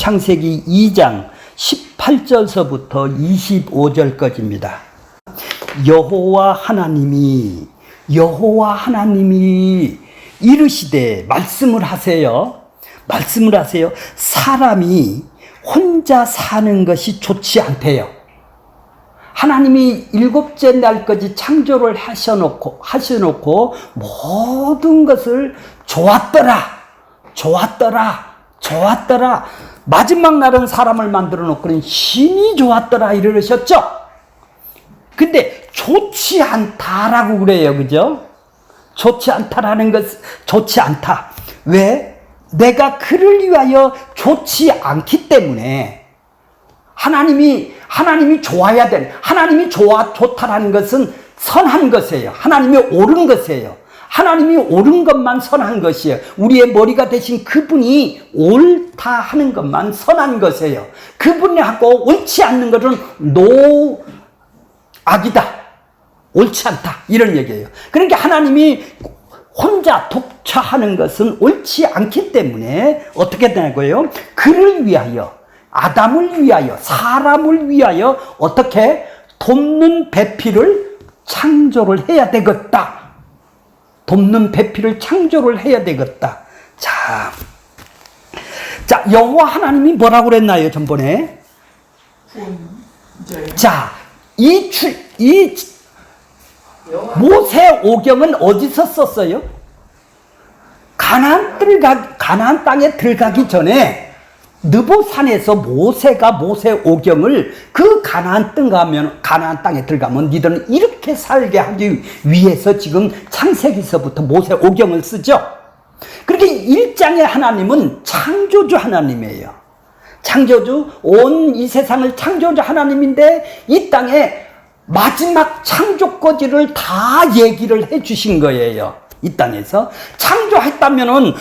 창세기 2장 18절서부터 25절까지입니다. 여호와 하나님이 이르시되 말씀을 하세요. 사람이 혼자 사는 것이 좋지 않대요. 하나님이 일곱째 날까지 창조를 하셔놓고 모든 것을 좋았더라. 마지막 날은 사람을 만들어 놓고는 힘이 좋았더라 이러셨죠? 근데 좋지 않다라고 그래요. 그죠? 좋지 않다라는 것, 좋지 않다. 왜? 내가 그를 위하여 좋지 않기 때문에 하나님이 좋아야 되는, 하나님이 좋다라는 것은 선한 것이에요. 하나님이 옳은 것이에요. 하나님이 옳은 것만 선한 것이에요. 우리의 머리가 되신 그분이 옳다 하는 것만 선한 것이에요. 그분이 하고 옳지 않는 것은 악이다, 옳지 않다 이런 얘기예요. 그러니까 하나님이 혼자 독처하는 것은 옳지 않기 때문에 어떻게 되냐고요? 그를 위하여, 아담을 위하여, 사람을 위하여 어떻게 돕는 배필을 창조를 해야 되겠다. 자, 여호와 하나님이 뭐라고 그랬나요, 전번에? 자, 이 모세 오경은 어디서 썼어요? 가나안 땅에 들어가기 전에 느보산에서 모세가 모세 오경을 그 가나안 땅에 들어가면 니들은 이렇게 살게 하기 위해서 지금 창세기서부터 모세 오경을 쓰죠. 그렇게 1장의 하나님은 창조주 하나님이에요. 온 이 세상을 창조주 하나님인데 이 땅에 마지막 창조거지를 다 얘기를 해 주신 거예요. 이 땅에서 창조했다면은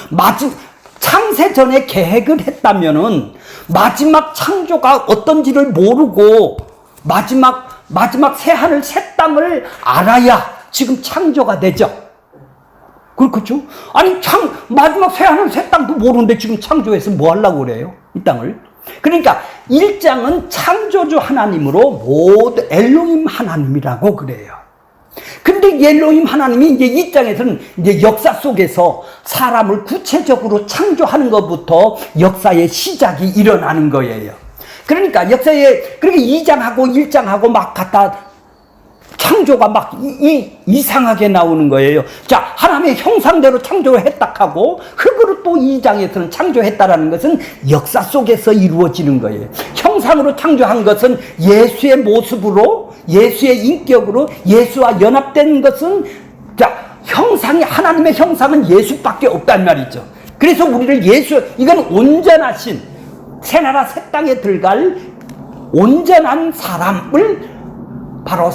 창세 전에 계획을 했다면은 마지막 창조가 어떤지를 모르고 마지막 새 하늘 새 땅을 알아야 지금 창조가 되죠. 그렇죠? 아니 마지막 새 하늘 새 땅도 모르는데 지금 창조해서 뭐 하려고 그래요? 이 땅을. 그러니까 1장은 창조주 하나님으로 엘로힘 하나님이라고 그래요. 근데 엘로힘 하나님이 이제 2장에서는 이제 역사 속에서 사람을 구체적으로 창조하는 것부터 역사의 시작이 일어나는 거예요. 그러니까 그러니까 2장하고 1장하고 막 갖다 창조가 막 이상하게 나오는 거예요. 자, 하나님의 형상대로 창조했다 하고 흙으로 또 2장에서는 창조했다라는 것은 역사 속에서 이루어지는 거예요. 형상으로 창조한 것은 예수의 모습으로, 예수의 인격으로, 예수와 연합된 것은, 자, 하나님의 형상은 예수밖에 없단 말이죠. 그래서 우리를 이건 온전하신, 새나라 새 땅에 들어갈 온전한 사람을 바로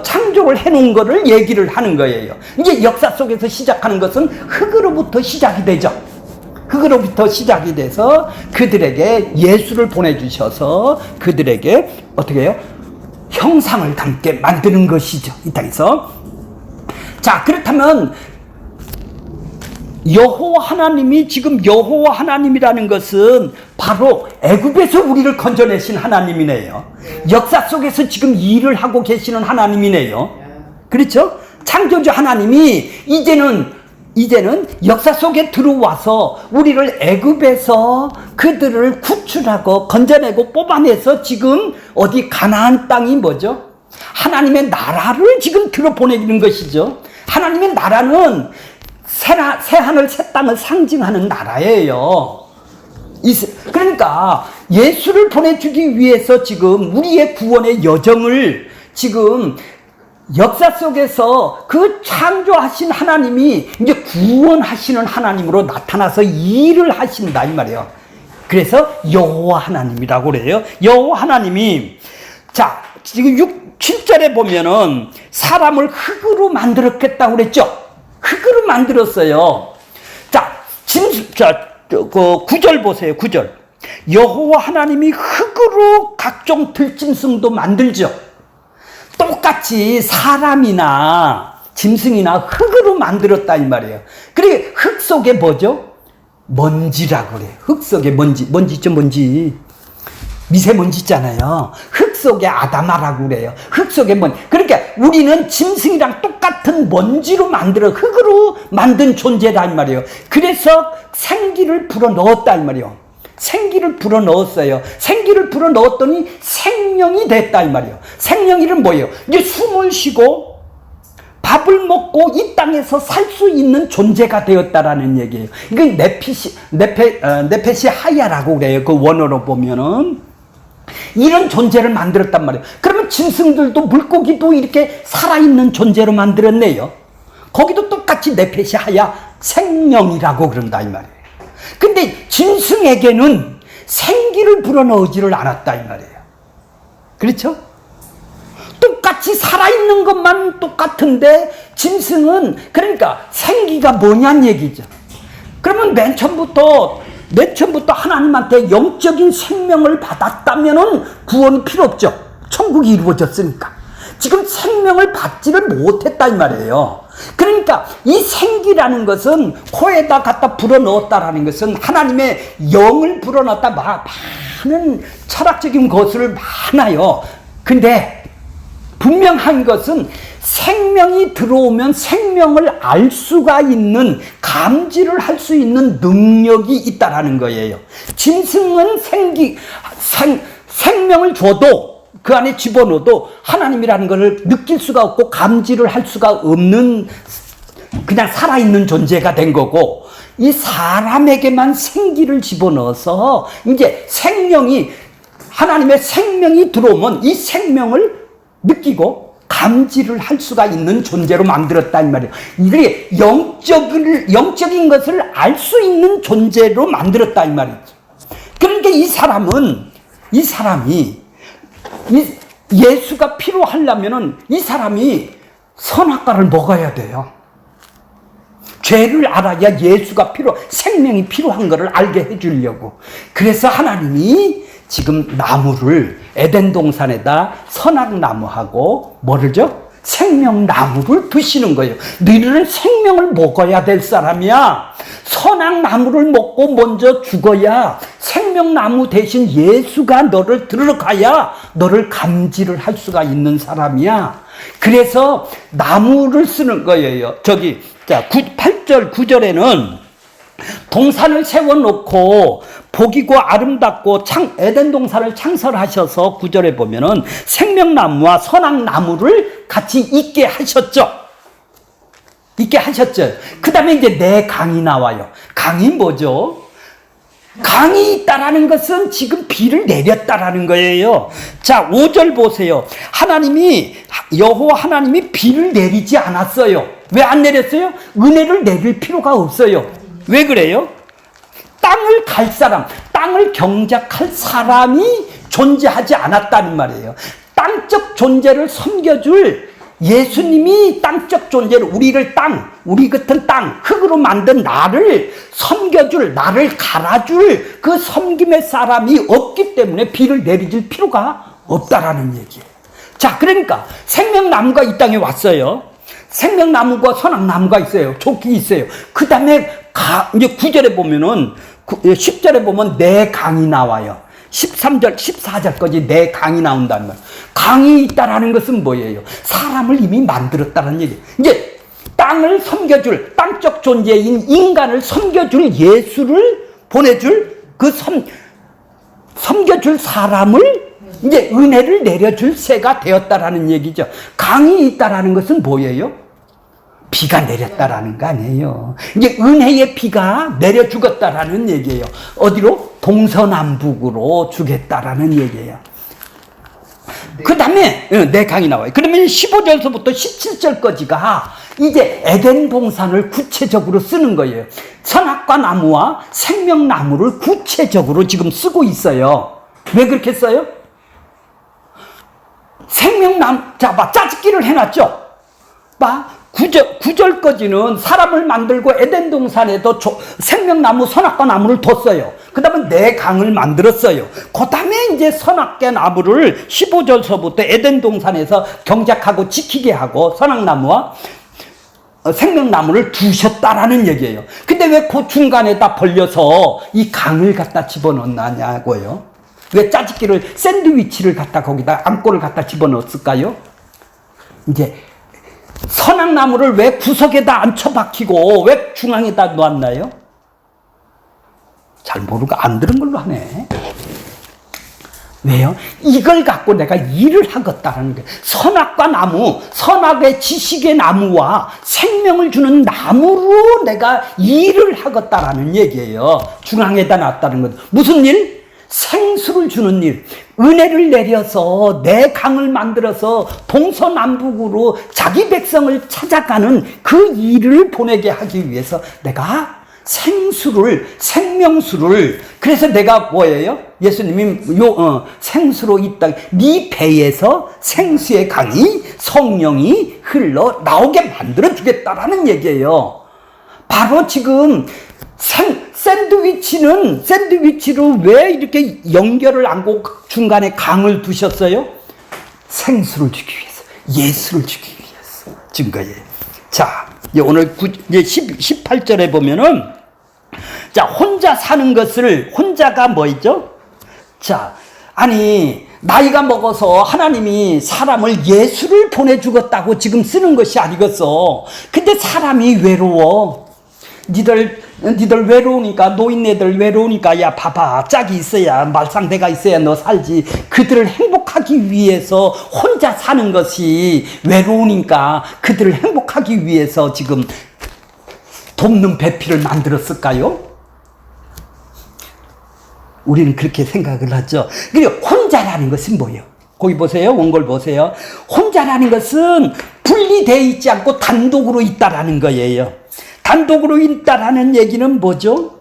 창조를 해놓은 거를 얘기를 하는 거예요. 이제 역사 속에서 시작하는 것은 흙으로부터 시작이 되죠. 흙으로부터 시작이 돼서 그들에게 예수를 보내주셔서 그들에게 어떻게 해요? 형상을 담게 만드는 것이죠. 이 땅에서. 자, 그렇다면 여호와 하나님이라는 것은 바로 애굽에서 우리를 건져내신 하나님이네요. 역사 속에서 지금 일을 하고 계시는 하나님이네요. 그렇죠? 창조주 하나님이 이제는 역사 속에 들어와서 우리를 애굽에서 그들을 구출하고 건져내고 뽑아내서 지금 어디 가나안 땅이 뭐죠? 하나님의 나라를 지금 들어보내는 것이죠. 하나님의 나라는 새하늘 새 땅을 상징하는 나라예요. 그러니까 예수를 보내주기 위해서 지금 우리의 구원의 여정을 지금 역사 속에서 그 창조하신 하나님이 이제 구원하시는 하나님으로 나타나서 일을 하신다 이 말이에요. 그래서 여호와 하나님이라고 그래요. 여호와 하나님이, 자, 지금 7절에 보면은 사람을 흙으로 만들었겠다고 그랬죠. 흙으로 만들었어요. 자, 9절 보세요. 9절. 여호와 하나님이 흙으로 각종 들짐승도 만들죠. 똑같이 사람이나 짐승이나 흙으로 만들었다 이 말이에요. 그리고 흙 속에 뭐죠? 먼지라고 그래. 흙 속에 먼지, 먼지 있죠, 먼지. 미세먼지 있잖아요. 흙 속에 아담아라고 그래요. 흙 속에 먼지. 그러니까 우리는 짐승이랑 똑같은 먼지로 흙으로 만든 존재다 이 말이에요. 그래서 생기를 불어넣었다 이 말이에요. 생기를 불어넣었어요. 생기를 불어넣었더니 생명이 됐다 이 말이에요. 생명이란 뭐예요? 이제 숨을 쉬고 밥을 먹고 이 땅에서 살 수 있는 존재가 되었다라는 얘기예요. 이건 네페시 하야라고 그래요. 그 원어로 보면은 이런 존재를 만들었단 말이에요. 그러면 짐승들도 물고기도 이렇게 살아있는 존재로 만들었네요. 거기도 똑같이 네페시 하야 생명이라고 그런다 이 말이에요. 근데 짐승에게는 생기를 불어넣지를 않았다 이 말이에요. 그렇죠? 똑같이 살아있는 것만 똑같은데 짐승은 그러니까 생기가 뭐냐는 얘기죠. 그러면 맨 처음부터 하나님한테 영적인 생명을 받았다면은 구원이 필요 없죠. 천국이 이루어졌으니까. 지금 생명을 받지를 못했다 이 말이에요. 그러니까 이 생기라는 것은 코에다 갖다 불어넣었다라는 것은 하나님의 영을 불어넣었다. 많은 철학적인 것을 많아요. 근데 분명한 것은 생명이 들어오면 생명을 알 수가 있는, 감지를 할 수 있는 능력이 있다라는 거예요. 짐승은 생명을 줘도 그 안에 집어넣어도 하나님이라는 것을 느낄 수가 없고 감지를 할 수가 없는 그냥 살아있는 존재가 된 거고, 이 사람에게만 생기를 집어넣어서 이제 하나님의 생명이 들어오면 이 생명을 느끼고 감지를 할 수가 있는 존재로 만들었다 이 말이에요. 이게 영적인 것을 알 수 있는 존재로 만들었다 이 말이죠. 그러니까 이 사람이 예수가 필요하려면은 이 사람이 선악과를 먹어야 돼요. 죄를 알아야 생명이 필요한 것을 알게 해주려고. 그래서 하나님이 지금 나무를 에덴 동산에다 선악나무하고 뭐를죠? 생명나무를 두시는 거예요. 너희는 생명을 먹어야 될 사람이야. 선악나무를 먹고 먼저 죽어야 생명나무 대신 예수가 너를 들어가야 너를 감지를 할 수가 있는 사람이야. 그래서 나무를 쓰는 거예요. 8절 9절에는 동산을 세워놓고 복이고 아름답고 에덴 동산을 창설하셔서 9절에 보면은 생명나무와 선악나무를 같이 있게 하셨죠. 그 다음에 이제 내 강이 나와요. 강이 뭐죠? 강이 있다라는 것은 지금 비를 내렸다라는 거예요. 자, 5절 보세요. 여호와 하나님이 비를 내리지 않았어요. 왜 안 내렸어요? 은혜를 내릴 필요가 없어요. 왜 그래요? 땅을 경작할 사람이 존재하지 않았다는 말이에요. 땅적 존재를 섬겨줄 예수님이 땅적 존재를 우리 같은 땅, 흙으로 만든 나를 섬겨줄, 나를 갈아줄 그 섬김의 사람이 없기 때문에 비를 내리질 필요가 없다라는 얘기예요. 자, 그러니까 생명나무가 이 땅에 왔어요. 생명나무가 선악나무가 있어요. 족이 있어요. 그 다음에 이제 9절에 보면은 10절에 보면 내 강이 나와요. 13절, 14절까지 내 강이 나온다는 말. 강이 있다라는 것은 뭐예요? 사람을 이미 만들었다는 얘기예요. 이제 땅을 섬겨줄, 땅적 존재인 인간을 섬겨줄 예수를 보내줄 섬겨줄 사람을 이제 은혜를 내려줄 새가 되었다라는 얘기죠. 강이 있다라는 것은 뭐예요? 비가 내렸다라는 거 아니에요. 이제 은혜의 비가 내려 주겠다라는 얘기예요. 어디로? 동서남북으로 주겠다라는 얘기예요. 그 다음에 내 강이 나와요. 그러면 15절서부터 17절까지가 이제 에덴 동산을 구체적으로 쓰는 거예요. 선악과 나무와 생명나무를 구체적으로 지금 쓰고 있어요. 왜 그렇게 써요? 짜집기를 해놨죠. 9절까지는 사람을 만들고 에덴 동산에도 생명나무, 선악과 나무를 뒀어요. 그 다음에 내 강을 만들었어요. 그 다음에 이제 선악과 나무를 15절서부터 에덴 동산에서 경작하고 지키게 하고 선악나무와 생명나무를 두셨다라는 얘기예요. 근데 왜 그 중간에다 벌려서 이 강을 갖다 집어넣냐고요? 왜 짜집기를, 샌드위치를 갖다 거기다 안골을 갖다 집어넣었을까요? 이제 선악나무를 왜 구석에다 앉혀박히고 왜 중앙에다 놓았나요? 잘 모르고 안 들은 걸로 하네. 왜요? 이걸 갖고 내가 일을 하겠다라는 거예요. 선악과 나무, 선악의 지식의 나무와 생명을 주는 나무로 내가 일을 하겠다라는 얘기예요. 중앙에다 놨다는 것. 무슨 일? 생수를 주는 일. 은혜를 내려서 내 강을 만들어서 동서남북으로 자기 백성을 찾아가는 그 일을 보내게 하기 위해서 내가 생명수를, 그래서 내가 뭐예요? 예수님이 생수로 있다. 네 배에서 생수의 강이, 성령이 흘러 나오게 만들어 주겠다라는 얘기예요. 바로 지금 샌드위치로 왜 이렇게 연결을 안 하고 중간에 강을 두셨어요? 생수를 주기 위해서, 예수를 주기 위해서 준 거예요. 자, 오늘 18절에 보면은, 자, 혼자 사는 것을, 혼자가 뭐죠? 자, 아니, 나이가 먹어서 하나님이 사람을 예수를 보내주겠다고 지금 쓰는 것이 아니겠어. 근데 사람이 외로워. 니들 외로우니까, 노인네들 외로우니까, 야, 봐봐. 짝이 있어야, 말상대가 있어야 너 살지. 그들을 행복하기 위해서 혼자 사는 것이 외로우니까 그들을 행복하기 위해서 지금 돕는 배필을 만들었을까요? 우리는 그렇게 생각을 하죠. 그리고 혼자라는 것은 뭐예요? 거기 보세요. 원고를 보세요. 혼자라는 것은 분리되어 있지 않고 단독으로 있다라는 거예요. 단독으로 있다라는 얘기는 뭐죠?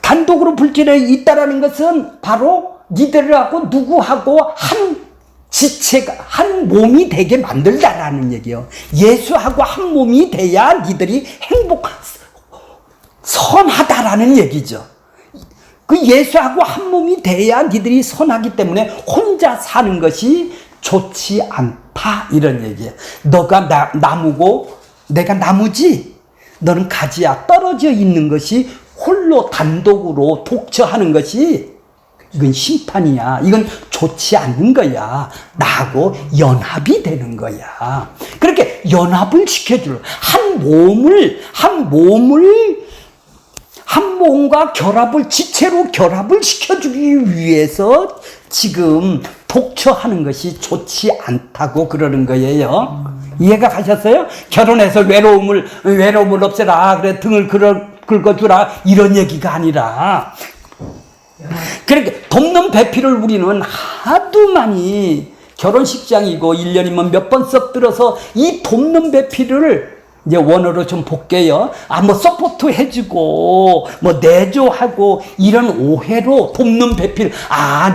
단독으로 분리되어 있다라는 것은 바로 니들하고 누구하고 한 지체가, 한 몸이 되게 만들다라는 얘기예요. 예수하고 한 몸이 돼야 니들이 선하다라는 얘기죠. 그 예수하고 한 몸이 돼야 니들이 선하기 때문에 혼자 사는 것이 좋지 않다, 이런 얘기예요. 너가 나무고 내가 나무지, 너는 가지야. 떨어져 있는 것이 홀로 단독으로 독처하는 것이, 이건 심판이야. 이건 좋지 않는 거야. 나하고 연합이 되는 거야. 그렇게 연합을 시켜줄, 한 몸과 지체로 결합을 시켜주기 위해서 지금 독처하는 것이 좋지 않다고 그러는 거예요. 이해가 가셨어요? 결혼해서 외로움을 없애라, 그래 등을 긁어주라, 이런 얘기가 아니라, 그렇게 돕는 배필을 우리는 하도 많이, 결혼식장이고 1년이면 몇 번 썩 들어서 이 돕는 배필을 이제 원어로 좀 볼게요. 뭐 서포트 해주고 뭐 내조하고 이런 오해로 돕는 배필,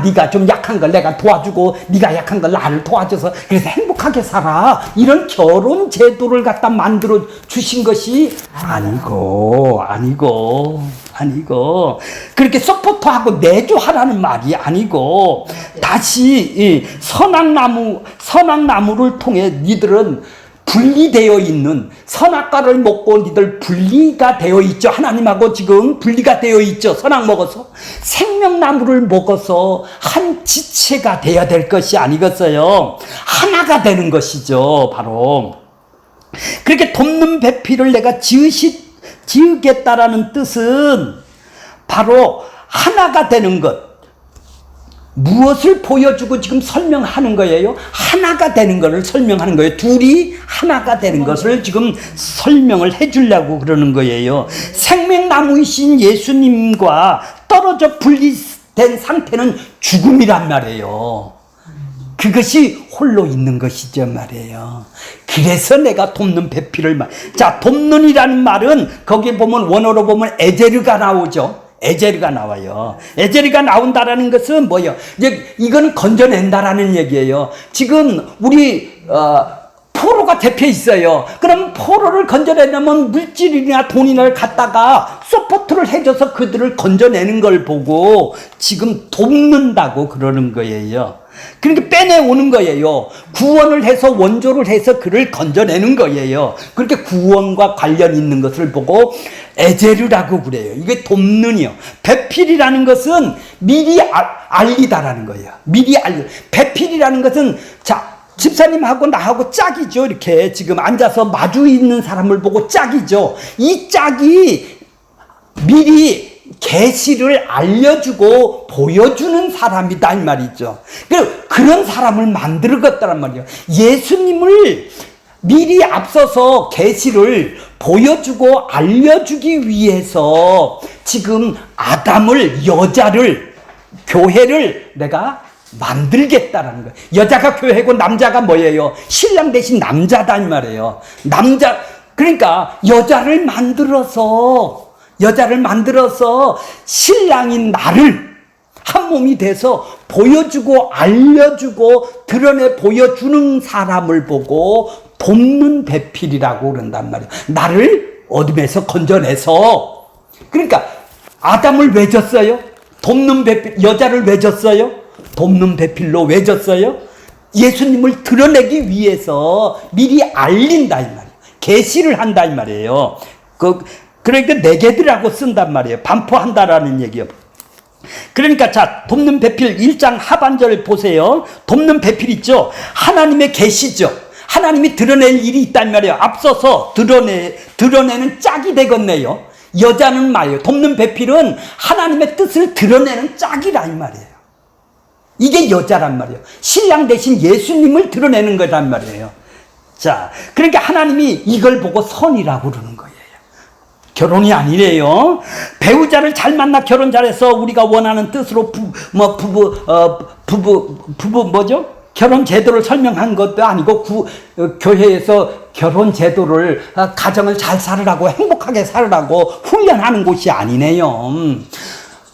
네가 좀 약한 걸 내가 도와주고 네가 약한 걸 나를 도와줘서 그래서 행복하게 살아, 이런 결혼 제도를 갖다 만들어 주신 것이 아니고 그렇게 서포트하고 내조하라는 말이 아니고, 다시 이 선악나무를 통해 니들은 분리되어 있는, 선악과를 먹고 니들 분리가 되어 있죠. 하나님하고 지금 분리가 되어 있죠. 선악 먹어서. 생명나무를 먹어서 한 지체가 되어야 될 것이 아니겠어요. 하나가 되는 것이죠. 바로. 그렇게 돕는 배필을 내가 지으겠다라는 뜻은 바로 하나가 되는 것. 무엇을 보여주고 지금 설명하는 거예요? 하나가 되는 것을 설명하는 거예요. 둘이 하나가 되는 것을 지금 설명을 해주려고 그러는 거예요. 생명나무이신 예수님과 떨어져 분리된 상태는 죽음이란 말이에요. 그것이 홀로 있는 것이죠 말이에요. 그래서 내가 돕는 배필을 자, 돕는이라는 말은 거기에 보면 원어로 보면 에제르가 나오죠. 에제르가 나와요. 에제르가 나온다라는 것은 뭐예요? 이제 이건 건져낸다라는 얘기예요. 지금 우리 포로가 잡혀 있어요. 그럼 포로를 건져내려면 물질이나 돈이나 갖다가 서포트를 해줘서 그들을 건져내는 걸 보고 지금 돕는다고 그러는 거예요. 그러니까 빼내오는 거예요. 구원을 해서 원조를 해서 그를 건져내는 거예요. 그렇게 구원과 관련 있는 것을 보고 에제르라고 그래요. 이게 돕는이요. 배필이라는 것은 미리 알리다라는 거예요. 미리 알리. 배필이라는 것은 자 집사님하고 나하고 짝이죠. 이렇게 지금 앉아서 마주 있는 사람을 보고 짝이죠. 이 짝이 미리 계시를 알려주고 보여주는 사람이다 이 말이죠. 그런 사람을 만들었다란 말이에요. 예수님을 미리 앞서서 계시를 보여주고 알려주기 위해서 지금 아담을, 여자를, 교회를 내가 만들겠다라는 거예요. 여자가 교회고 남자가 뭐예요? 신랑 대신 남자다 이 말이에요. 남자, 그러니까 여자를 만들어서 신랑인 나를 한 몸이 돼서 보여주고 알려주고 드러내 보여주는 사람을 보고 돕는 배필이라고 그런단 말이에요. 나를 어둠에서 건져내서. 그러니까 아담을 왜 줬어요? 돕는 배필. 여자를 왜 줬어요? 돕는 배필로 왜 줬어요? 예수님을 드러내기 위해서 미리 알린다 이 말이에요. 계시를 한다 이 말이에요. 그러니까 내게들하고 쓴단 말이에요. 반포한다라는 얘기요. 그러니까 자, 돕는 배필 1장 하반절 보세요. 돕는 배필 있죠. 하나님의 계시죠. 하나님이 드러낼 일이 있단 말이에요. 앞서서 드러내는 짝이 되겠네요. 여자는 말이에요. 돕는 배필은 하나님의 뜻을 드러내는 짝이라 이 말이에요. 이게 여자란 말이에요. 신랑 대신 예수님을 드러내는 거란 말이에요. 자, 그러니까 하나님이 이걸 보고 선이라고 그러는 거예요. 결혼이 아니래요. 배우자를 잘 만나 결혼 잘해서 우리가 원하는 뜻으로 부부 뭐죠? 결혼 제도를 설명한 것도 아니고 교회에서 결혼 제도를 가정을 잘 살으라고 행복하게 살으라고 훈련하는 곳이 아니네요.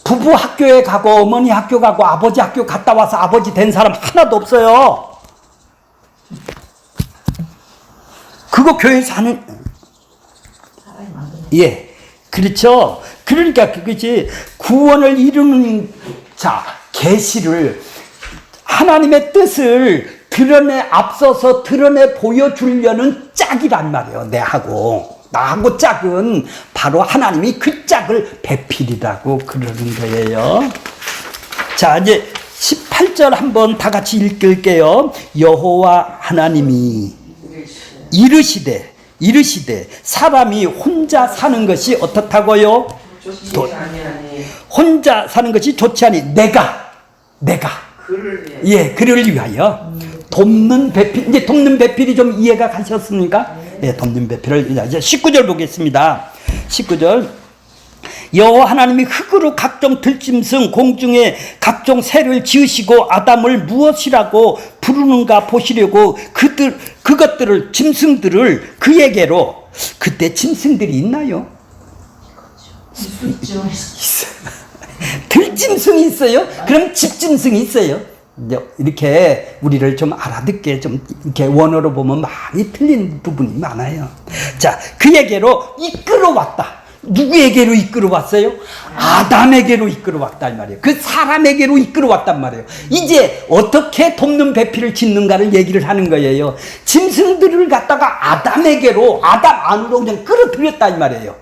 부부 학교에 가고 어머니 학교 가고 아버지 학교 갔다 와서 아버지 된 사람 하나도 없어요. 그거 교회에서 하는 예, 그렇죠. 그러니까 그것이 구원을 이루는 자 계시를 하나님의 뜻을 앞서서 드러내 보여주려는 짝이란 말이에요. 나하고 짝은 바로 하나님이 그 짝을 배필이라고 그러는 거예요. 자, 이제 18절 한번 다 같이 읽을게요. 여호와 하나님이 이르시되 사람이 혼자 사는 것이 어떻다고요? 혼자 사는 것이 좋지 아니 내가 그를 위하여 돕는 배필. 이제 돕는 배필이 좀 이해가 가셨습니까? 예, 돕는 배필을 이제 19절 보겠습니다. 19절 여호와 하나님이 흙으로 각종 들짐승 공중에 각종 새를 지으시고 아담을 무엇이라고 부르는가 보시려고 그것들을 짐승들을 그에게로. 그때 짐승들이 있나요? 있어요. 들짐승이 있어요? 그럼 집짐승이 있어요? 이렇게 우리를 좀 알아듣게 좀 이렇게 원어로 보면 많이 틀린 부분이 많아요. 자, 그에게로 이끌어왔다. 누구에게로 이끌어왔어요? 아담에게로 이끌어왔단 말이에요. 그 사람에게로 이끌어왔단 말이에요. 이제 어떻게 돕는 배필을 짓는가를 얘기를 하는 거예요. 짐승들을 갖다가 아담 안으로 그냥 끌어들였단 말이에요.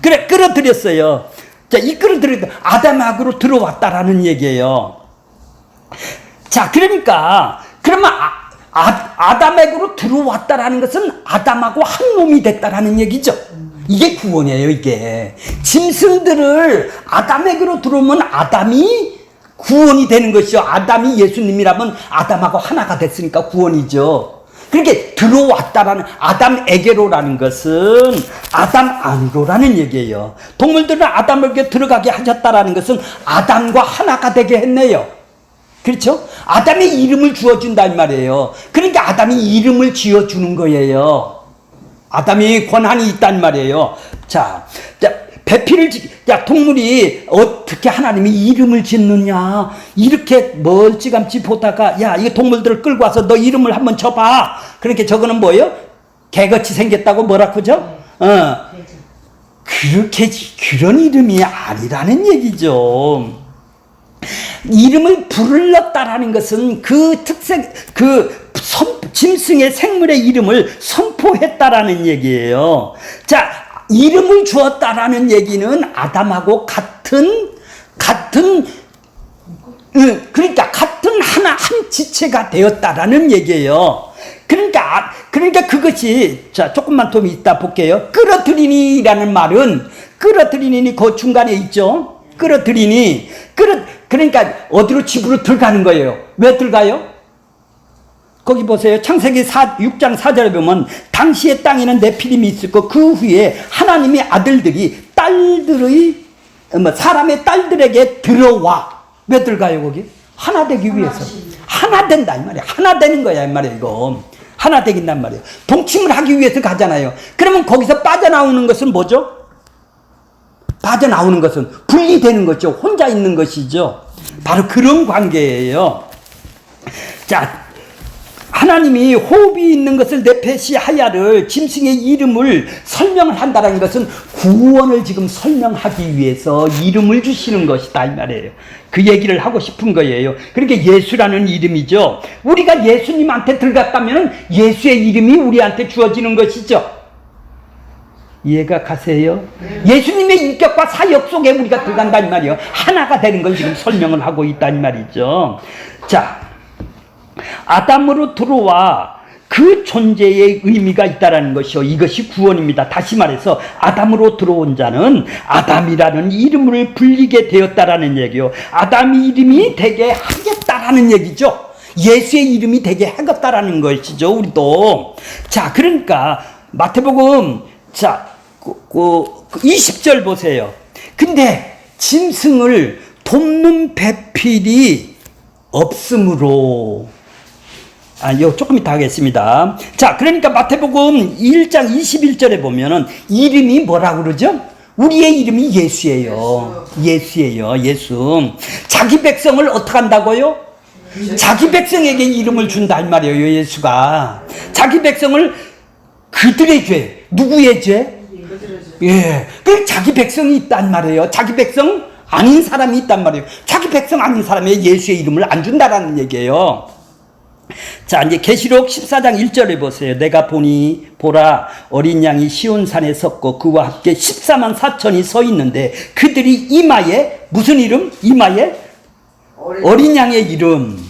그래, 끌어들였어요. 자, 이끌어들였다. 아담하고로 들어왔다라는 얘기예요. 자, 그러니까 그러면 아담에게로 들어왔다라는 것은 아담하고 한 몸이 됐다라는 얘기죠. 이게 구원이에요. 이게 짐승들을 아담에게로 들어오면 아담이 구원이 되는 것이요. 아담이 예수님이라면 아담하고 하나가 됐으니까 구원이죠. 그렇게 들어왔다라는 아담에게로라는 것은 아담 안으로라는 얘기예요. 동물들은 아담에게 들어가게 하셨다라는 것은 아담과 하나가 되게 했네요. 그렇죠? 아담의 이름을 주어준단 말이에요. 그러니까 아담이 이름을 지어주는 거예요. 아담이 권한이 있단 말이에요. 자, 동물이 어떻게 하나님이 이름을 짓느냐. 이렇게 멀찌감치 보다가, 야, 이 동물들을 끌고 와서 너 이름을 한번 쳐봐. 그렇게 저거는 뭐예요? 개같이 생겼다고 뭐라 그러죠? 그런 이름이 아니라는 얘기죠. 이름을 불렀다라는 것은 그 특색, 짐승의 생물의 이름을 선포했다라는 얘기예요. 자, 이름을 주었다라는 얘기는 아담하고 그러니까 같은 한 지체가 되었다라는 얘기예요. 그러니까 그것이, 자, 조금만 더 이따 볼게요. 끌어들이니라는 말은, 끌어들이니 그 중간에 있죠? 그러니까 어디로 집으로 들어가는 거예요. 왜 들어가요? 거기 보세요. 창세기 6장 4절에 보면, 당시의 땅에는 네피림이 있었고, 그 후에 하나님의 아들들이 사람의 딸들에게 들어와. 왜 들어가요, 거기? 하나 되기 위해서. 하나 된다, 이 말이야. 하나 되는 거야, 이 말이야, 이거. 하나 되긴단 말이에요. 동침을 하기 위해서 가잖아요. 그러면 거기서 빠져나오는 것은 뭐죠? 빠져나오는 것은 분리되는 거죠. 혼자 있는 것이죠. 바로 그런 관계예요. 자, 하나님이 호흡이 있는 것을 네페시 하야를, 짐승의 이름을 설명을 한다는 것은 구원을 지금 설명하기 위해서 이름을 주시는 것이다, 이 말이에요. 그 얘기를 하고 싶은 거예요. 그러니까 예수라는 이름이죠. 우리가 예수님한테 들어갔다면 예수의 이름이 우리한테 주어지는 것이죠. 이해가 가세요? 예수님의 인격과 사역 속에 우리가 들어간다, 이 말이에요. 하나가 되는 걸 지금 설명을 하고 있다, 이 말이죠. 자, 아담으로 들어와 그 존재의 의미가 있다라는 것이요. 이것이 구원입니다. 다시 말해서 아담으로 들어온 자는 아담이라는 이름을 불리게 되었다라는 얘기요. 아담 이름이 되게 하겠다라는 얘기죠. 예수의 이름이 되게 하겠다라는 것이죠. 우리도. 자, 그러니까 마태복음, 자, 20절 보세요. 근데 짐승을 돕는 배필이 없으므로, 요 조금 이따 하겠습니다. 자, 그러니까 마태복음 1장 21절에 보면은 이름이 뭐라고 그러죠? 우리의 이름이 예수예요. 예수. 자기 백성을 어떻게 한다고요? 자기 백성에게 이름을 준다, 이 말이에요, 예수가. 자기 백성을 그들의 죄, 누구의 죄? 예. 그 자기 백성이 있단 말이에요. 자기 백성 아닌 사람이 있단 말이에요. 자기 백성 아닌 사람에게 예수의 이름을 안 준다라는 얘기예요. 자, 이제 계시록 14장 1절에 보세요. 내가 보라 어린 양이 시온산에 섰고 그와 함께 14만 4천이 서 있는데 그들이 이마에 무슨 이름? 이마에 어린 양의 이름,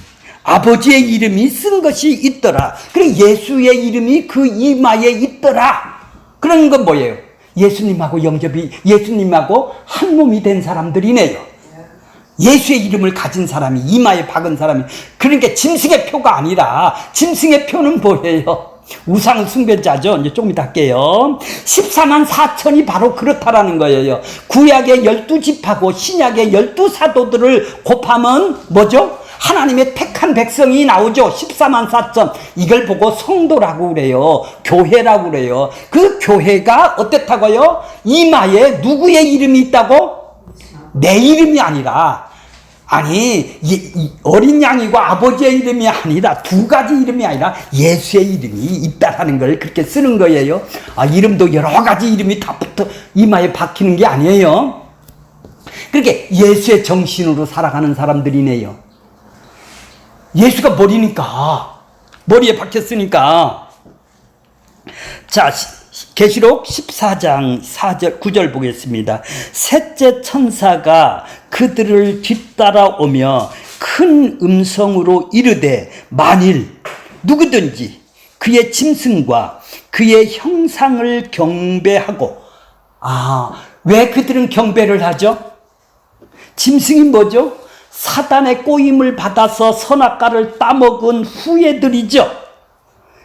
아버지의 이름이 쓴 것이 있더라. 그래, 예수의 이름이 그 이마에 있더라. 그런 건 뭐예요? 예수님하고 한 몸이 된 사람들이네요. 예수의 이름을 가진 사람이, 이마에 박은 사람이. 그러니까 짐승의 표가 아니라, 짐승의 표는 뭐예요? 우상 숭배자죠. 이제 조금 이따 할게요. 14만 4천이 바로 그렇다라는 거예요. 구약의 12지파고 신약의 12사도들을 곱하면 뭐죠? 하나님의 택한 백성이 나오죠. 14만 4천. 이걸 보고 성도라고 그래요. 교회라고 그래요. 그 교회가 어땠다고요? 이마에 누구의 이름이 있다고? 내 이름이 아니라, 어린 양이고 아버지의 이름이 아니라, 두 가지 이름이 아니라 예수의 이름이 있다라는 걸 그렇게 쓰는 거예요. 이름도 여러 가지 이름이 다 이마에 박히는 게 아니에요. 그렇게 예수의 정신으로 살아가는 사람들이네요. 예수가 머리에 박혔으니까. 자, 계시록 14장 4절 9절 보겠습니다. 셋째 천사가 그들을 뒤따라오며 큰 음성으로 이르되 만일 누구든지 그의 짐승과 그의 형상을 경배하고, 왜 그들은 경배를 하죠? 짐승이 뭐죠? 사단의 꼬임을 받아서 선악과를 따먹은 후예들이죠.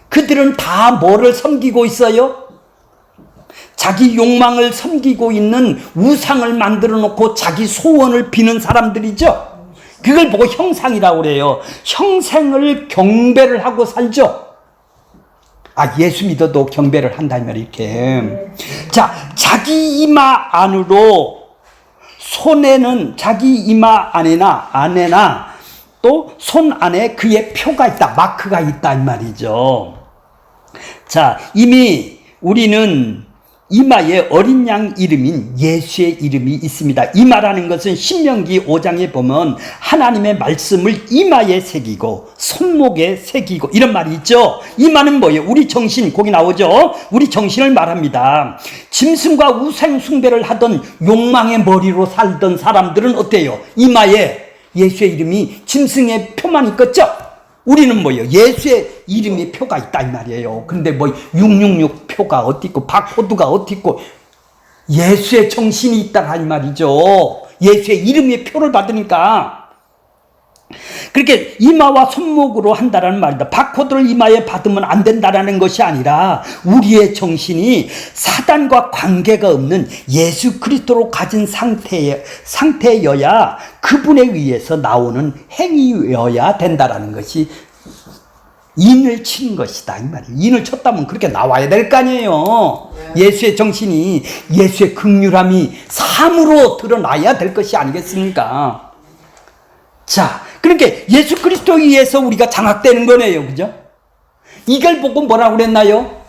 그들은 다 뭐를 섬기고 있어요? 자기 욕망을 섬기고 있는 우상을 만들어 놓고 자기 소원을 비는 사람들이죠. 그걸 보고 형상이라고 그래요. 형상을 경배를 하고 살죠. 예수 믿어도 경배를 한다, 이 말이에요, 이렇게. 자, 자기 이마 안으로, 손에는 자기 이마 안에나 또 손 안에 그의 표가 있다, 마크가 있다, 이 말이죠. 자, 이미 우리는 이마에 어린 양 이름인 예수의 이름이 있습니다. 이마라는 것은 신명기 5장에 보면 하나님의 말씀을 이마에 새기고 손목에 새기고 이런 말이 있죠. 이마는 뭐예요? 우리 정신, 거기 나오죠. 우리 정신을 말합니다. 짐승과 우상 숭배를 하던 욕망의 머리로 살던 사람들은 어때요? 이마에 예수의 이름이 짐승의 표만 있겠죠. 우리는 뭐예요? 예수의 이름의 표가 있다 이 말이에요. 근데 뭐 666 표가 어디 있고 바코드가 어디 있고 예수의 정신이 있다 이 말이죠. 예수의 이름의 표를 받으니까 그렇게 이마와 손목으로 한다라는 말이다. 바코드를 이마에 받으면 안 된다라는 것이 아니라 우리의 정신이 사단과 관계가 없는 예수 그리스도로 가진 상태여야 그분에 의해서 나오는 행위여야 된다라는 것이 인을 친 것이다 이 말이에요. 인을 쳤다면 그렇게 나와야 될 거 아니에요. 예수의 정신이 예수의 긍휼함이 삶으로 드러나야 될 것이 아니겠습니까? 자, 그러니까 예수 그리스도에 의해서 우리가 장악되는 거네요. 그죠? 이걸 보고 뭐라고 그랬나요?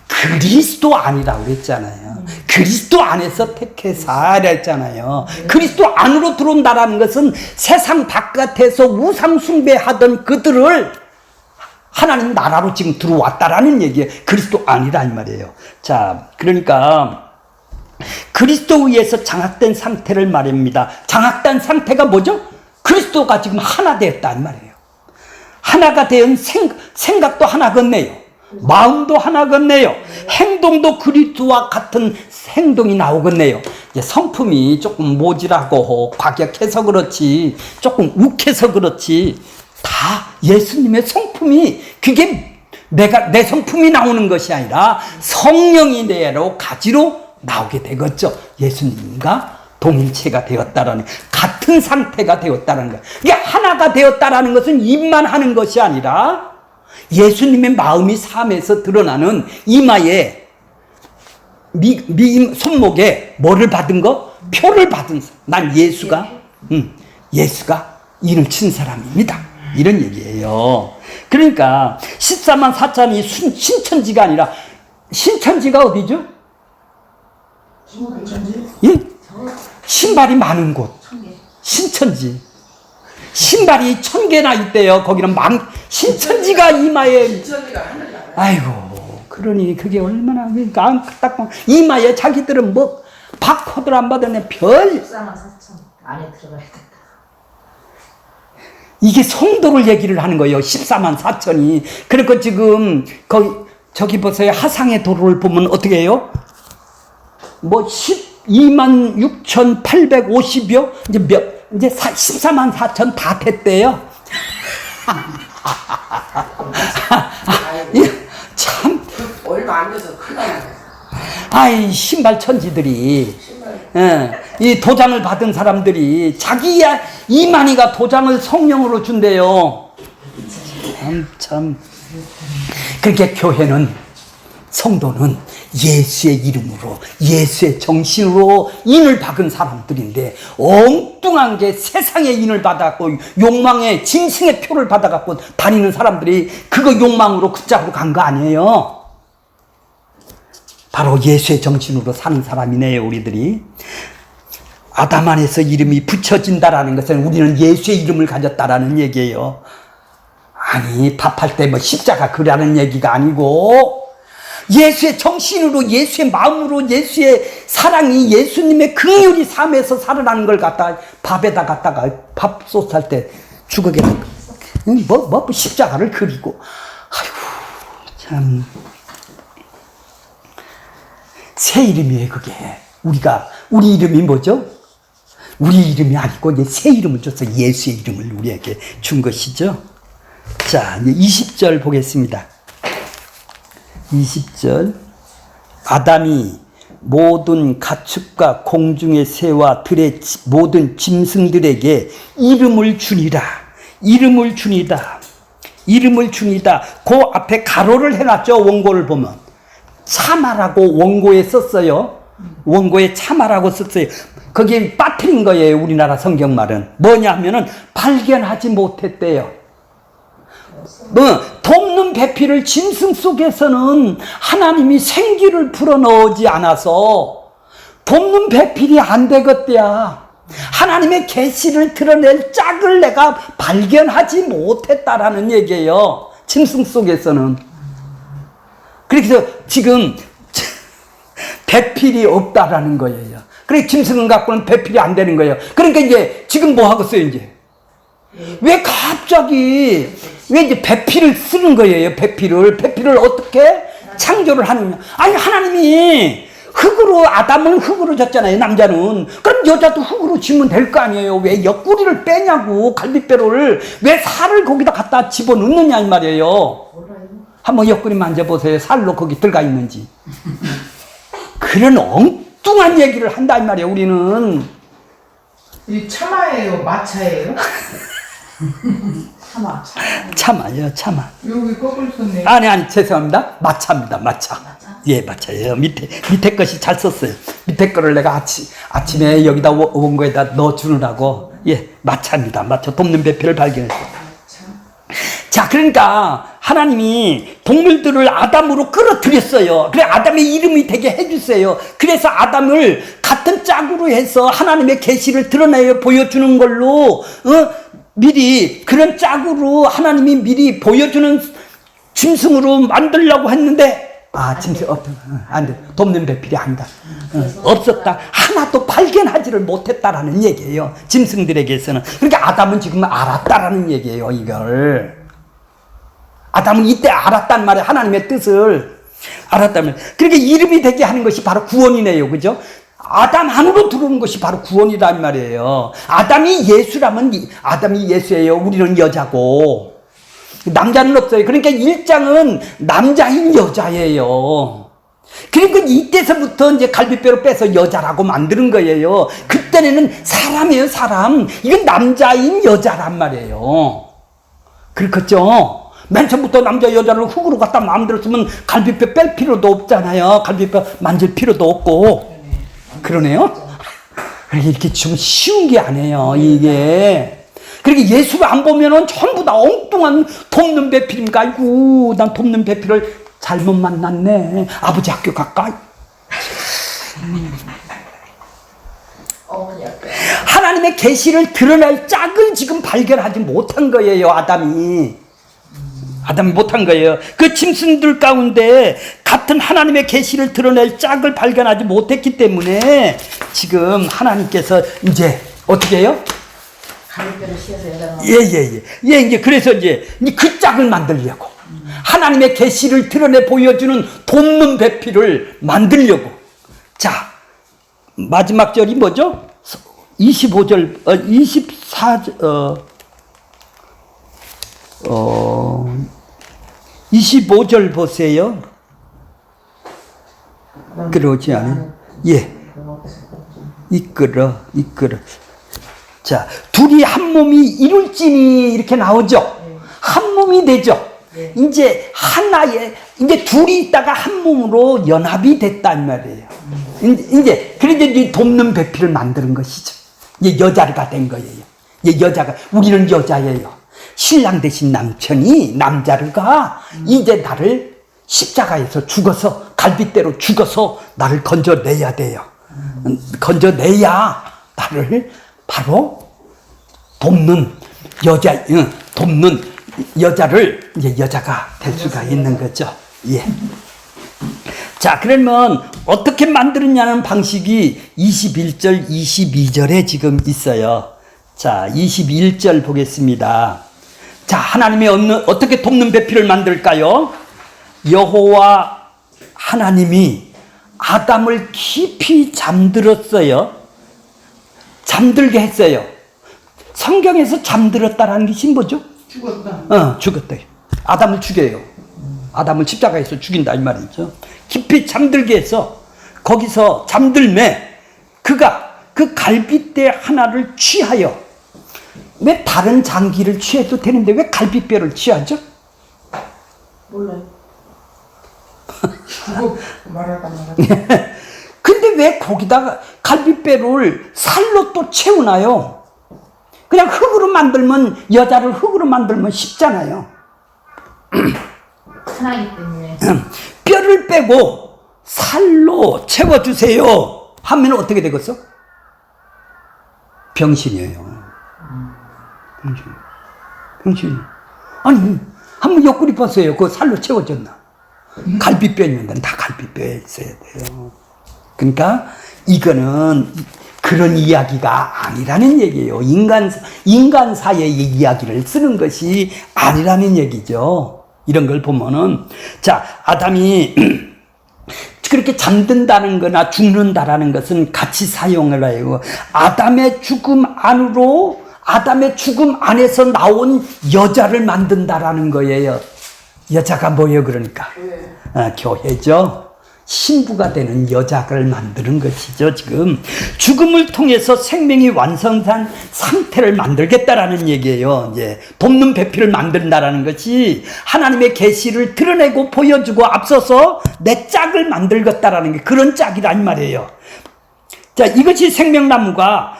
그리스도 아니라고 그랬잖아요. 그리스도 안에서 택해서 했잖아요. 그리스도 안으로 들어온다라는 것은 세상 바깥에서 우상 숭배하던 그들을 하나님 나라로 지금 들어왔다라는 얘기예요. 그리스도 아니라 이 말이에요. 자, 그러니까 그리스도에 의해서 장악된 상태를 말합니다. 장악된 상태가 뭐죠? 그리스도가 지금 하나 되었다는 말이에요. 하나가 된 생각도 하나겠네요. 마음도 하나겠네요. 행동도 그리스도와 같은 행동이 나오겠네요. 이제 성품이 조금 모질하고 과격해서 그렇지, 조금 욱해서 그렇지, 다 예수님의 성품이, 그게 내 성품이 나오는 것이 아니라 성령이 내로 가지로 나오게 되겠죠. 예수님과 동일체가 되었다라는, 같은 상태가 되었다는 거예요. 이게 하나가 되었다라는 것은 입만 하는 것이 아니라 예수님의 마음이 삶에서 드러나는 이마에 손목에 뭐를 받은 거? 표를 받은 사람. 난 예수가 이를 친 사람입니다. 이런 얘기예요. 그러니까 14만 4천이 신천지가 아니라, 신천지가 어디죠? 예? 신발이 많은 곳. 신천지. 신발이 1000개나 있대요. 거기는 신천지가 이마에. 아이고, 그러니 그게 얼마나, 그러니까 딱 이마에 자기들은 뭐 바코드를 안 받았네. 별 14만 4천 안에 들어가야겠다. 이게 성도를 얘기를 하는 거예요. 14만 4천이. 그러니까 지금 저기 보세요. 하상의 도로를 보면 어떻게 해요? 뭐 12만 6,850여 이제 14만 4천 다 됐대요. 참 얼마 안 돼서 큰일 났네. 아이, 신발 천지들이, 이 도장을 받은 사람들이 자기야 이만희가 도장을 성령으로 준대요. 참. 그렇게 교회는, 성도는 예수의 이름으로, 예수의 정신으로 인을 박은 사람들인데, 엉뚱한 게 세상의 인을 받았고 욕망의 짐승의 표를 받아갖고 다니는 사람들이 그거 욕망으로 붙잡고 간 거 아니에요. 바로 예수의 정신으로 사는 사람이네요. 우리들이 아담 안에서 이름이 붙여진다라는 것은 우리는 예수의 이름을 가졌다라는 얘기예요. 아니, 밥할 때 뭐 십자가 그라는 얘기가 아니고, 예수의 정신으로, 예수의 마음으로, 예수의 사랑이, 예수님의 긍휼이 삶에서 살아나는 걸 갖다 밥에다 갖다가 밥솥 할 때 주걱에다 뭐 십자가를 그리고, 아이고 참. 새 이름이에요, 그게. 우리 이름이 뭐죠? 우리 이름이 아니고 이제 새 이름을 줘서 예수의 이름을 우리에게 준 것이죠. 자, 이제 20절 보겠습니다. 20절. 아담이 모든 가축과 공중의 새와 들의 모든 짐승들에게 이름을 주니라. 이름을 주니다. 이름을 주니다. 그 앞에 가로를 해놨죠, 원고를 보면. 참아라고 원고에 썼어요. 원고에 참아라고 썼어요. 거기에 빠뜨린 거예요. 우리나라 성경말은 뭐냐 하면은 발견하지 못했대요. 돕는 배필을 짐승 속에서는 하나님이 생기를 불어넣지 않아서 돕는 배필이 안 되겠대야. 하나님의 계시를 드러낼 짝을 내가 발견하지 못했다라는 얘기예요. 짐승 속에서는. 그래서 지금 배필이 없다라는 거예요. 그래 짐승은 갖고는 배필이 안 되는 거예요. 그러니까 이제 지금 뭐 하겠어요 이제? 왜 갑자기 왜 이제 배필을 쓰는 거예요? 배필을 어떻게 창조를 하느냐? 아니 하나님이 흙으로 아담은 흙으로 졌잖아요. 남자는. 그럼 여자도 흙으로 지면 될 거 아니에요. 왜 옆구리를 빼냐고. 갈비뼈를 왜 살을 거기다 갖다 집어넣느냐 이 말이에요. 한번 옆구리 만져보세요. 살로 거기 들어가 있는지. 그런 엉뚱한 얘기를 한다 이 말이에요. 우리는. 이 참아예요, 마차예요? 참아요, 참아. 여기 거꾸로 썼네. 아니, 죄송합니다. 마차입니다, 마차. 예, 마차예요. 밑에 것이 잘 썼어요. 밑에 거를 내가 아침에 여기다 원고에다 넣어주느라고. 예, 마차입니다. 마차. 돕는 배필을 발견했어요. 자, 그러니까 하나님이 동물들을 아담으로 끌어들였어요. 그래, 아담의 이름이 되게 해주세요. 그래서 아담을 같은 짝으로 해서 하나님의 계시를 드러내어 보여주는 걸로, 미리 그런 짝으로 하나님이 미리 보여주는 짐승으로 만들려고 했는데, 짐승 안 돼. 돕는 배필이 아니다. 없었다. 하나도 발견하지를 못했다라는 얘기예요. 짐승들에게서는. 그러니까 아담은 지금 알았다라는 얘기예요, 이걸. 아담은 이때 알았단 말이에요. 하나님의 뜻을 알았다면. 그러니까 이름이 되게 하는 것이 바로 구원이네요. 그죠? 아담 안으로 들어오는 것이 바로 구원이란 말이에요. 아담이 예수라면 아담이 예수예요. 우리는 여자고. 남자는 없어요. 그러니까 1장은 남자인 여자예요. 그러니까 이때서부터 이제 갈비뼈를 빼서 여자라고 만드는 거예요. 그때는 사람이에요, 사람. 이건 남자인 여자란 말이에요. 그렇겠죠? 맨 처음부터 남자 여자를 흙으로 갖다 마음대로 쓰면 갈비뼈 뺄 필요도 없잖아요. 갈비뼈 만질 필요도 없고. 그러네요. 이렇게 좀 쉬운 게 아니에요, 이게. 그러니까 예수를 안 보면은 전부 다 엉뚱한 돕는 배필인가. 아이고, 난 돕는 배필을 잘못 만났네. 아버지 학교 갈까? 하나님의 계시를 드러낼 짝을 지금 발견하지 못한 거예요, 아담이 못한 거예요. 그 짐승들 가운데 같은 하나님의 계시를 드러낼 짝을 발견하지 못했기 때문에 지금 하나님께서 이제 어떻게 해요? 예, 이제 그래서 이제 그 짝을 만들려고 하나님의 계시를 드러내 보여주는 돕는 배필을 만들려고. 자, 마지막 절이 뭐죠? 25절, 24절, 25절 보세요. 그러지 않아요? 예. 이끌어. 자, 둘이 한 몸이 이룰지니 이렇게 나오죠? 한 몸이 되죠? 이제 하나의, 이제 둘이 있다가 한 몸으로 연합이 됐단 말이에요. 이제, 그래서 이제 돕는 배필을 만드는 것이죠. 이제 여자가 된 거예요. 이제 여자가, 우리는 여자예요. 신랑 대신 남편이 남자가 이제 나를 십자가에서 죽어서 갈빗대로 죽어서 나를 건져내야 돼요. 건져내야 나를 바로 돕는 여자를 이제 여자가 될 수가 있는 거죠. 예. 자, 그러면 어떻게 만드느냐는 방식이 21절, 22절에 지금 있어요. 자, 21절 보겠습니다. 자, 하나님이 어떻게 돕는 배필을 만들까요? 여호와 하나님이 아담을 깊이 잠들었어요. 잠들게 했어요. 성경에서 잠들었다라는 것이 뭐죠? 죽었다. 죽었다. 아담을 죽여요. 아담을 십자가에서 죽인다 이 말이죠. 깊이 잠들게 해서 거기서 잠들매 그가 그 갈빗대 하나를 취하여, 왜 다른 장기를 취해도 되는데 왜 갈비뼈를 취하죠? 몰라요. 그거 말할까. 근데 왜 거기다가 갈비뼈를 살로 또 채우나요? 그냥 흙으로 만들면, 여자를 흙으로 만들면 쉽잖아요. 편하기 때문에. 뼈를 빼고 살로 채워주세요 하면 어떻게 되겠어? 병신이에요. 병신. 아니, 한번 옆구리 봤어요. 그거 살로 채워졌나? 갈비뼈 있는데 다 갈비뼈에 있어야 돼요. 그러니까 이거는 그런 이야기가 아니라는 얘기예요. 인간사의 이야기를 쓰는 것이 아니라는 얘기죠. 이런 걸 보면은, 자, 아담이 그렇게 잠든다는 거나 죽는다라는 것은 같이 사용을 해요. 아담의 죽음 안에서 나온 여자를 만든다라는 거예요. 여자가 뭐예요, 그러니까? 교회죠. 신부가 되는 여자를 만드는 것이죠, 지금. 죽음을 통해서 생명이 완성된 상태를 만들겠다라는 얘기예요. 이제 돕는 배필을 만든다라는 것이 하나님의 계시를 드러내고 보여주고 앞서서 내 짝을 만들겠다라는 게 그런 짝이란 말이에요. 자, 이것이 생명나무가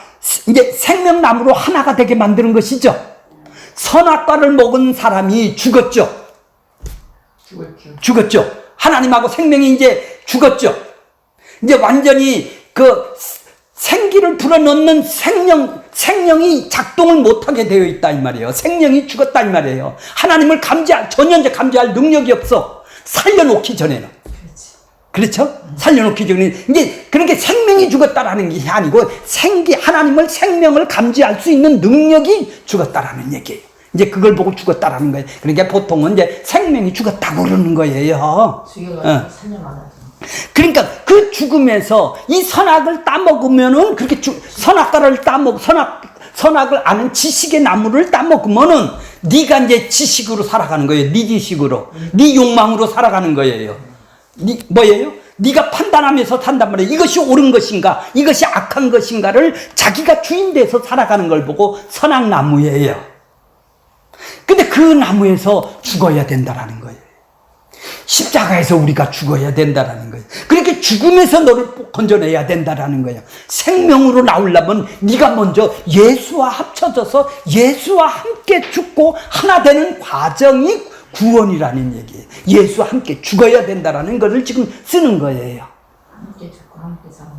이제 생명나무로 하나가 되게 만드는 것이죠. 선악과를 먹은 사람이 죽었죠. 죽었죠. 하나님하고 생명이 이제 죽었죠. 이제 완전히 그 생기를 불어넣는 생명이 작동을 못하게 되어 있다 이 말이에요. 생명이 죽었다 이 말이에요. 하나님을 전혀 감지할 능력이 없어. 살려놓기 전에는. 그렇죠? 살려놓기 전에 이제 그렇게 생명이 죽었다라는 게 아니고 하나님을 생명을 감지할 수 있는 능력이 죽었다라는 얘기예요. 이제 그걸 보고 죽었다라는 거예요. 그러니까 보통은 이제 생명이 죽었다고 그러는 거예요. 죽여가지고 살려놔. 그러니까 그 죽음에서 이 선악을 따먹으면은 그렇게 선악과를 선악을 아는 지식의 나무를 따먹으면은 네가 이제 지식으로 살아가는 거예요. 네 지식으로, 네 욕망으로 살아가는 거예요. 뭐예요? 네가 판단하면서 산단 말이에요. 이것이 옳은 것인가, 이것이 악한 것인가를 자기가 주인돼서 살아가는 걸 보고 선악나무예요. 근데 그 나무에서 죽어야 된다라는 거예요. 십자가에서 우리가 죽어야 된다라는 거예요. 그렇게 죽음에서 너를 건져내야 된다라는 거예요. 생명으로 나오려면 네가 먼저 예수와 합쳐져서 예수와 함께 죽고 하나 되는 과정이 구원이라는 얘기예요. 예수와 함께 죽어야 된다라는 것을 지금 쓰는 거예요. 함께 죽고 함께 사는 거.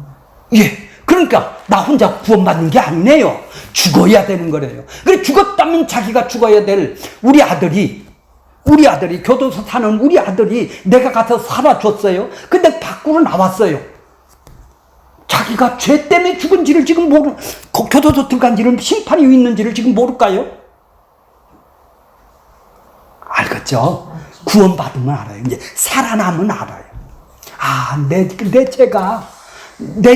예. 그러니까 나 혼자 구원받는 게 아니네요. 죽어야 되는 거래요. 그래 죽었다면 자기가 죽어야 될 우리 아들이 교도소 사는 우리 아들이 내가 가서 살아줬어요. 근데 밖으로 나왔어요. 자기가 죄 때문에 죽은지를 지금 교도소 들어간지를 심판이 있는지를 지금 모를까요? 알겠죠? 구원받으면 알아요. 이제 살아남으면 알아요. 아, 내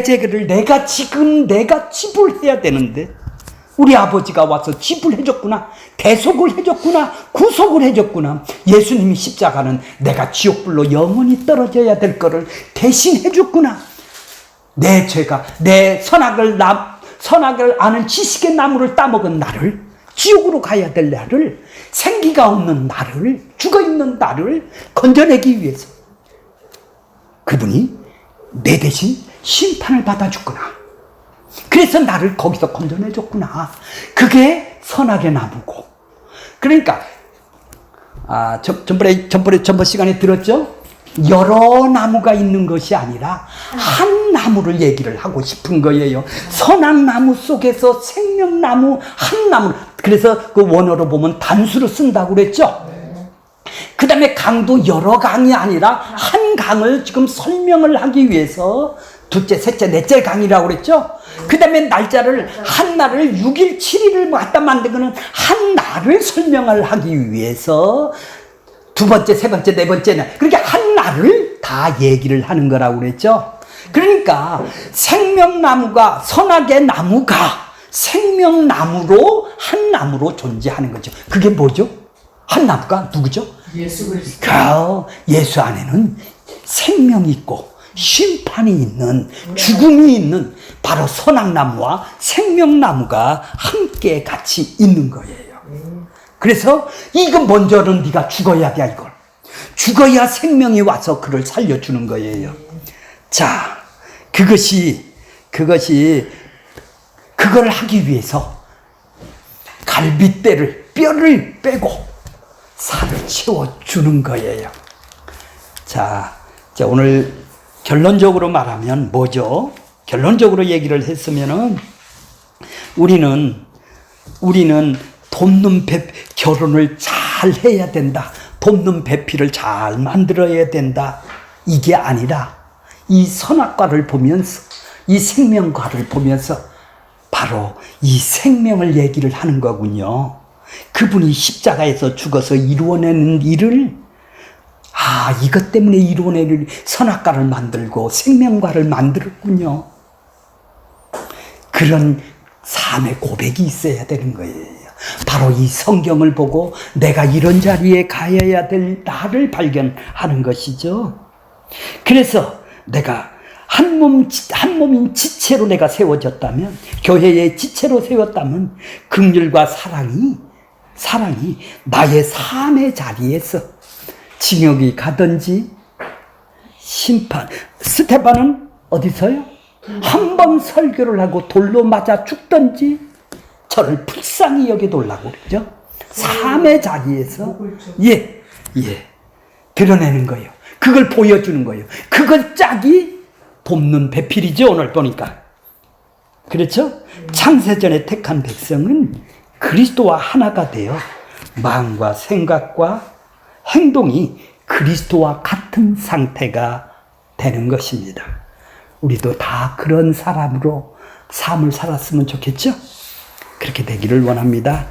죄를 내가 지불해야 되는데 우리 아버지가 와서 지불해줬구나, 대속을 해줬구나, 구속을 해줬구나. 예수님이 십자가는 내가 지옥불로 영원히 떨어져야 될 거를 대신 해줬구나. 내 죄가 내 선악을 아는 지식의 나무를 따먹은 나를, 지옥으로 가야 될 나를, 생기가 없는 나를, 죽어있는 나를 건져내기 위해서 그분이 내 대신 심판을 받아줬구나. 그래서 나를 거기서 건져내줬구나. 그게 선악의 나무고. 그러니까 전번 시간에 들었죠? 여러 나무가 있는 것이 아니라 한 나무를 얘기를 하고 싶은 거예요. 선악나무 속에서 생명나무 한 나무. 그래서 그 원어로 보면 단수로 쓴다고 그랬죠? 그 다음에 강도 여러 강이 아니라 한 강을 지금 설명을 하기 위해서 둘째, 셋째, 넷째 강이라고 그랬죠? 그 다음에 날짜를, 한 날을 6일, 7일을 갖다 만든 거는 한 날을 설명을 하기 위해서 두 번째, 세 번째, 네 번째 날. 그러니까 한 날을 다 얘기를 하는 거라고 그랬죠? 그러니까 생명나무가, 선악의 나무가 생명나무로, 한 나무로 존재하는 거죠. 그게 뭐죠? 한 나무가 누구죠? 예수 그리스도. 예수 안에는 생명이 있고 심판이 있는, 죽음이 있는 바로 선악나무와 생명나무가 함께 같이 있는 거예요. 그래서 이거 먼저는 네가 죽어야 돼. 이걸 죽어야 생명이 와서 그를 살려주는 거예요. 자, 그걸 하기 위해서 갈빗대를, 뼈를 빼고 살을 채워주는 거예요. 자, 오늘 결론적으로 말하면 뭐죠? 결론적으로 얘기를 했으면은 우리는 돕는 결혼을 잘 해야 된다. 돕는 배필을 잘 만들어야 된다. 이게 아니라 이 선악과를 보면서, 이 생명과를 보면서 바로 이 생명을 얘기를 하는 거군요. 그분이 십자가에서 죽어서 이루어내는 일을, 이것 때문에 이루어내는 선악과를 만들고 생명과를 만들었군요. 그런 삶의 고백이 있어야 되는 거예요. 바로 이 성경을 보고 내가 이런 자리에 가야 될 나를 발견하는 것이죠. 그래서 내가 한 몸인 지체로 내가 세워졌다면, 교회의 지체로 세웠다면, 긍휼과 사랑이 나의 삶의 자리에서 징역이 가든지 심판. 스테반은 어디서요? 한 번 설교를 하고 돌로 맞아 죽든지 저를 불쌍히 여겨달라고 그러죠. 삶의 자리에서 드러내는 거예요. 그걸 보여주는 거예요. 그걸 짝이 돕는 배필이죠. 오늘 보니까 그렇죠. 창세전에 택한 백성은 그리스도와 하나가 되어 마음과 생각과 행동이 그리스도와 같은 상태가 되는 것입니다. 우리도 다 그런 사람으로 삶을 살았으면 좋겠죠? 그렇게 되기를 원합니다.